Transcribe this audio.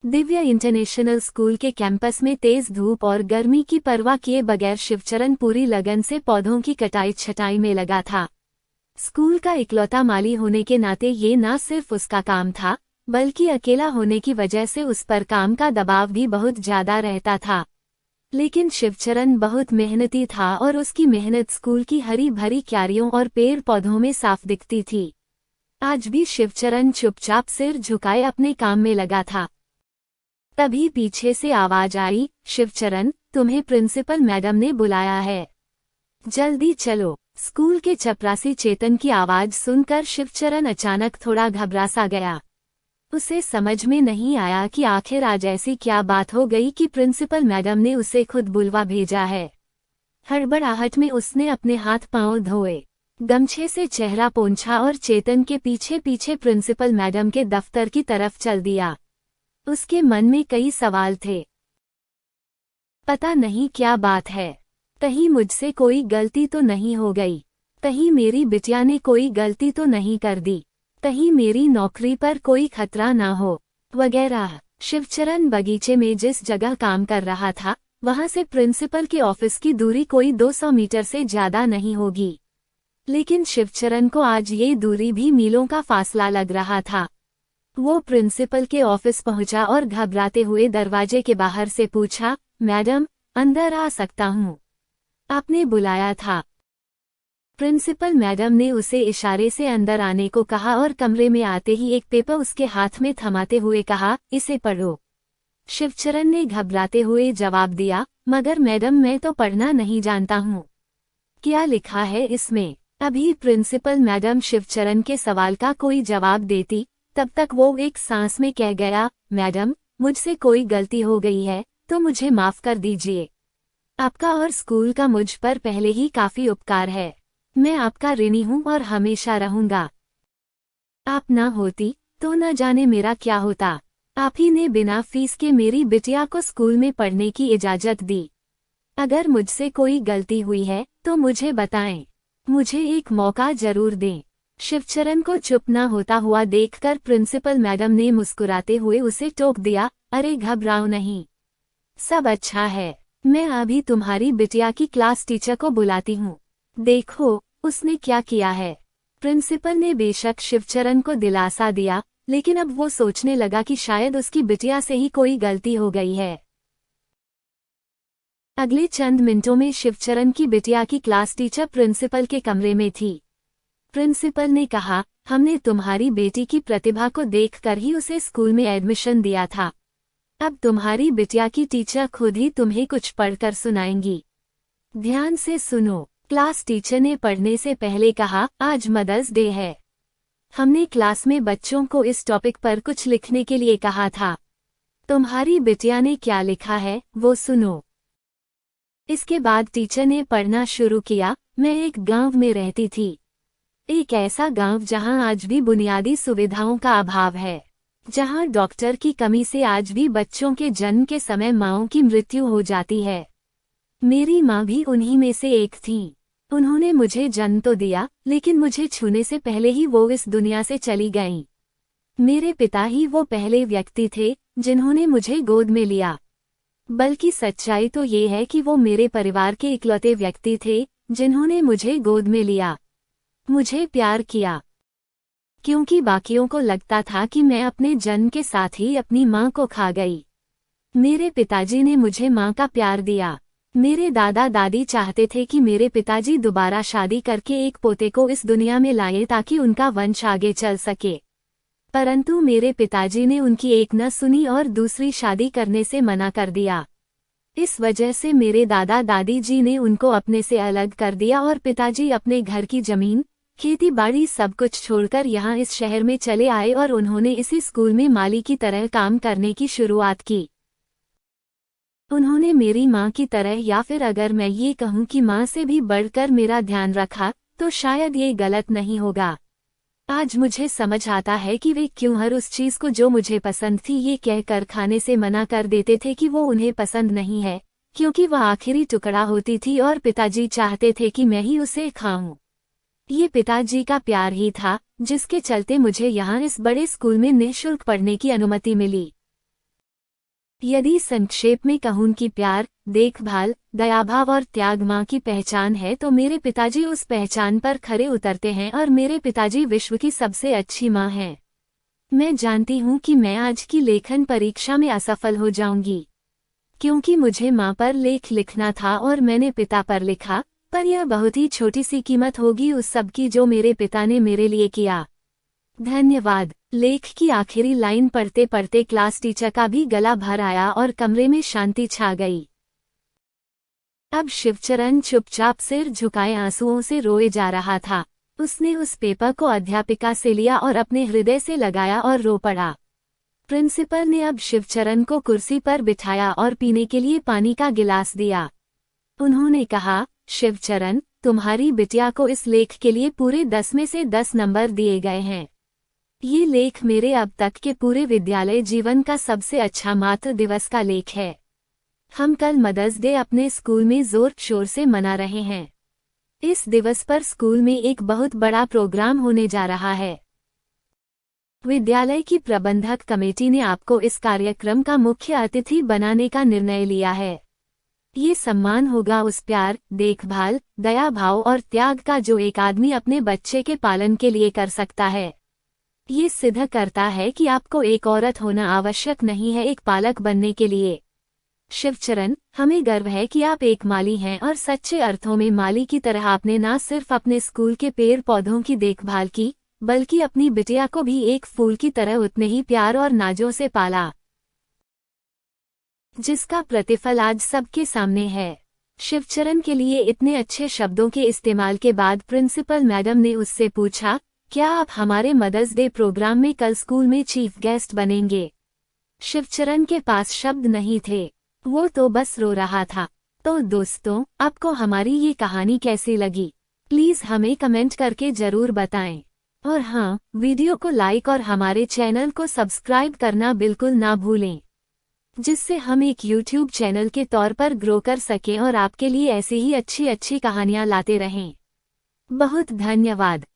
Divya international school के campus में तेज धूप और गर्मी की परवाह किए बगैर शिवचरण पूरी लगन से पौधों की कटाई छटाई में लगा था। स्कूल का इकलौता माली होने के नाते ये न सिर्फ उसका काम था, बल्कि अकेला होने की वजह से उस पर काम का दबाव भी बहुत ज्यादा रहता था। लेकिन शिवचरण बहुत मेहनती था और उसकी मेहनत स्कूल की हरी भरी क्यारियों और पेड़ पौधों में साफ दिखती थी। आज भी शिवचरण चुपचाप सिर झुकाए अपने काम में लगा था। तभी पीछे से आवाज आई, शिवचरण, तुम्हें प्रिंसिपल मैडम ने बुलाया है, जल्दी चलो। स्कूल के चपरासी चेतन की आवाज सुनकर शिवचरण अचानक थोड़ा घबरा सा गया। उसे समझ में नहीं आया कि आखिर आज ऐसी क्या बात हो गई कि प्रिंसिपल मैडम ने उसे खुद बुलवा भेजा है। हड़बड़ाहट में उसने अपने हाथ पांव धोए, गमछे से चेहरा पोंछा और चेतन के पीछे पीछे प्रिंसिपल मैडम के दफ्तर की तरफ चल दिया। उसके मन में कई सवाल थे। पता नहीं क्या बात है, कहीं मुझसे कोई गलती तो नहीं हो गई, कहीं मेरी बिटिया ने कोई गलती तो नहीं कर दी, कहीं मेरी नौकरी पर कोई खतरा ना हो, वगैरह। शिवचरण बगीचे में जिस जगह काम कर रहा था, वहां से प्रिंसिपल के ऑफिस की दूरी कोई 200 मीटर से ज्यादा नहीं होगी। लेकिन शिवचरण को आज ये दूरी भी मीलों का फासला लग रहा था। वो प्रिंसिपल के ऑफिस पहुंचा और घबराते हुए दरवाजे के बाहर से पूछा, मैडम, अंदर आ सकता हूँ? आपने बुलाया था? प्रिंसिपल मैडम ने उसे इशारे से अंदर आने को कहा और कमरे में आते ही एक पेपर उसके हाथ में थमाते हुए कहा, इसे पढ़ो। शिवचरण ने घबराते हुए जवाब दिया, मगर मैडम, मैं तो पढ़ना नहीं जानता हूँ। क्या लिखा है इसमें? अभी प्रिंसिपल मैडम शिवचरण के सवाल का कोई जवाब देती, तब तक वो एक सांस में कह गया, मैडम, मुझसे कोई गलती हो गई है तो मुझे माफ कर दीजिए। आपका और स्कूल का मुझ पर पहले ही काफी उपकार है। मैं आपका ऋणी हूँ और हमेशा रहूंगा। आप ना होती तो न जाने मेरा क्या होता। आप ही ने बिना फीस के मेरी बिटिया को स्कूल में पढ़ने की इजाजत दी। अगर मुझसे कोई गलती हुई है तो मुझे बताएं, मुझे एक मौका जरूर दें। शिवचरण को चुप न होता हुआ देखकर प्रिंसिपल मैडम ने मुस्कुराते हुए उसे टोक दिया, अरे घबराओ नहीं, सब अच्छा है। मैं अभी तुम्हारी बिटिया की क्लास टीचर को बुलाती हूँ, देखो उसने क्या किया है। प्रिंसिपल ने बेशक शिवचरण को दिलासा दिया, लेकिन अब वो सोचने लगा कि शायद उसकी बिटिया से ही कोई गलती हो गई है। अगले चंद मिनटों में शिवचरण की बिटिया की क्लास टीचर प्रिंसिपल के कमरे में थी। प्रिंसिपल ने कहा, हमने तुम्हारी बेटी की प्रतिभा को देखकर ही उसे स्कूल में एडमिशन दिया था। अब तुम्हारी बिटिया की टीचर खुद ही तुम्हें कुछ पढ़कर सुनाएंगी। ध्यान से सुनो। क्लास टीचर ने पढ़ने से पहले कहा, आज मदर्स डे है। हमने क्लास में बच्चों को इस टॉपिक पर कुछ लिखने के लिए कहा था। तुम्हारी बिटिया ने क्या लिखा है वो सुनो। इसके बाद टीचर ने पढ़ना शुरू किया। मैं एक गांव में रहती थी, एक ऐसा गांव जहां आज भी बुनियादी सुविधाओं का अभाव है, जहां डॉक्टर की कमी से आज भी बच्चों के जन्म के समय माँओं की मृत्यु हो जाती है। मेरी माँ भी उन्हीं में से एक थी। उन्होंने मुझे जन्म तो दिया, लेकिन मुझे छूने से पहले ही वो इस दुनिया से चली गईं। मेरे पिता ही वो पहले व्यक्ति थे जिन्होंने मुझे गोद में लिया। बल्कि सच्चाई तो ये है कि वो मेरे परिवार के इकलौते व्यक्ति थे जिन्होंने मुझे गोद में लिया, मुझे प्यार किया। क्योंकि बाकियों को लगता था कि मैं अपने जन्म के साथ ही अपनी माँ को खा गई। मेरे पिताजी ने मुझे माँ का प्यार दिया। मेरे दादा दादी चाहते थे कि मेरे पिताजी दोबारा शादी करके एक पोते को इस दुनिया में लाए ताकि उनका वंश आगे चल सके, परंतु मेरे पिताजी ने उनकी एक न सुनी और दूसरी शादी करने से मना कर दिया। इस वजह से मेरे दादा दादी जी ने उनको अपने से अलग कर दिया और पिताजी अपने घर की जमीन, खेती बाड़ी सब कुछ छोड़कर यहाँ इस शहर में चले आए और उन्होंने इसी स्कूल में माली की तरह काम करने की शुरुआत की। उन्होंने मेरी माँ की तरह, या फिर अगर मैं ये कहूँ कि माँ से भी बढ़कर मेरा ध्यान रखा, तो शायद ये गलत नहीं होगा। आज मुझे समझ आता है कि वे क्यों हर उस चीज को जो मुझे पसंद थी ये कहकर खाने से मना कर देते थे कि वो उन्हें पसंद नहीं है, क्योंकि वह आखिरी टुकड़ा होती थी और पिताजी चाहते थे कि मैं ही उसे खाऊं। ये पिताजी का प्यार ही था जिसके चलते मुझे यहाँ इस बड़े स्कूल में निःशुल्क पढ़ने की अनुमति मिली। यदि संक्षेप में कहूँ कि प्यार, देखभाल, दयाभाव और त्याग माँ की पहचान है तो मेरे पिताजी उस पहचान पर खरे उतरते हैं और मेरे पिताजी विश्व की सबसे अच्छी माँ हैं। मैं जानती हूँ कि मैं आज की लेखन परीक्षा में असफल हो जाऊंगी, क्योंकि मुझे माँ पर लेख लिखना था और मैंने पिता पर लिखा, पर यह बहुत ही छोटी सी कीमत होगी उस सब की जो मेरे पिता ने मेरे लिए किया। धन्यवाद। लेख की आखिरी लाइन पढ़ते पढ़ते क्लास टीचर का भी गला भर आया और कमरे में शांति छा गई। अब शिवचरण चुपचाप सिर झुकाए आंसुओं से रोए जा रहा था। उसने उस पेपर को अध्यापिका से लिया और अपने हृदय से लगाया और रो पड़ा। प्रिंसिपल ने अब शिवचरण को कुर्सी पर बिठाया और पीने के लिए पानी का गिलास दिया। उन्होंने कहा, शिवचरण, तुम्हारी बिटिया को इस लेख के लिए पूरे 10 में से 10 नंबर दिए गए हैं। ये लेख मेरे अब तक के पूरे विद्यालय जीवन का सबसे अच्छा मातृ दिवस का लेख है। हम कल मदर्स डे अपने स्कूल में जोर शोर से मना रहे हैं। इस दिवस पर स्कूल में एक बहुत बड़ा प्रोग्राम होने जा रहा है। विद्यालय की प्रबंधक कमेटी ने आपको इस कार्यक्रम का मुख्य अतिथि बनाने का निर्णय लिया है। ये सम्मान होगा उस प्यार, देखभाल, दया भाव और त्याग का जो एक आदमी अपने बच्चे के पालन के लिए कर सकता है। ये सिद्ध करता है कि आपको एक औरत होना आवश्यक नहीं है एक पालक बनने के लिए। शिवचरण, हमें गर्व है कि आप एक माली हैं और सच्चे अर्थों में माली की तरह आपने न सिर्फ अपने स्कूल के पेड़ पौधों की देखभाल की, बल्कि अपनी बिटिया को भी एक फूल की तरह उतने ही प्यार और नाजों से पाला, जिसका प्रतिफल आज सबके सामने है। शिवचरण के लिए इतने अच्छे शब्दों के इस्तेमाल के बाद प्रिंसिपल मैडम ने उससे पूछा, क्या आप हमारे मदर्स डे प्रोग्राम में कल स्कूल में चीफ गेस्ट बनेंगे? शिवचरण के पास शब्द नहीं थे, वो तो बस रो रहा था। तो दोस्तों, आपको हमारी ये कहानी कैसी लगी? प्लीज हमें कमेंट करके जरूर बताएं। और हाँ, वीडियो को लाइक और हमारे चैनल को सब्सक्राइब करना बिल्कुल ना भूलें, जिससे हम एक यूट्यूब चैनल के तौर पर ग्रो कर सकें और आपके लिए ऐसी ही अच्छी अच्छी कहानियाँ लाते रहें। बहुत धन्यवाद।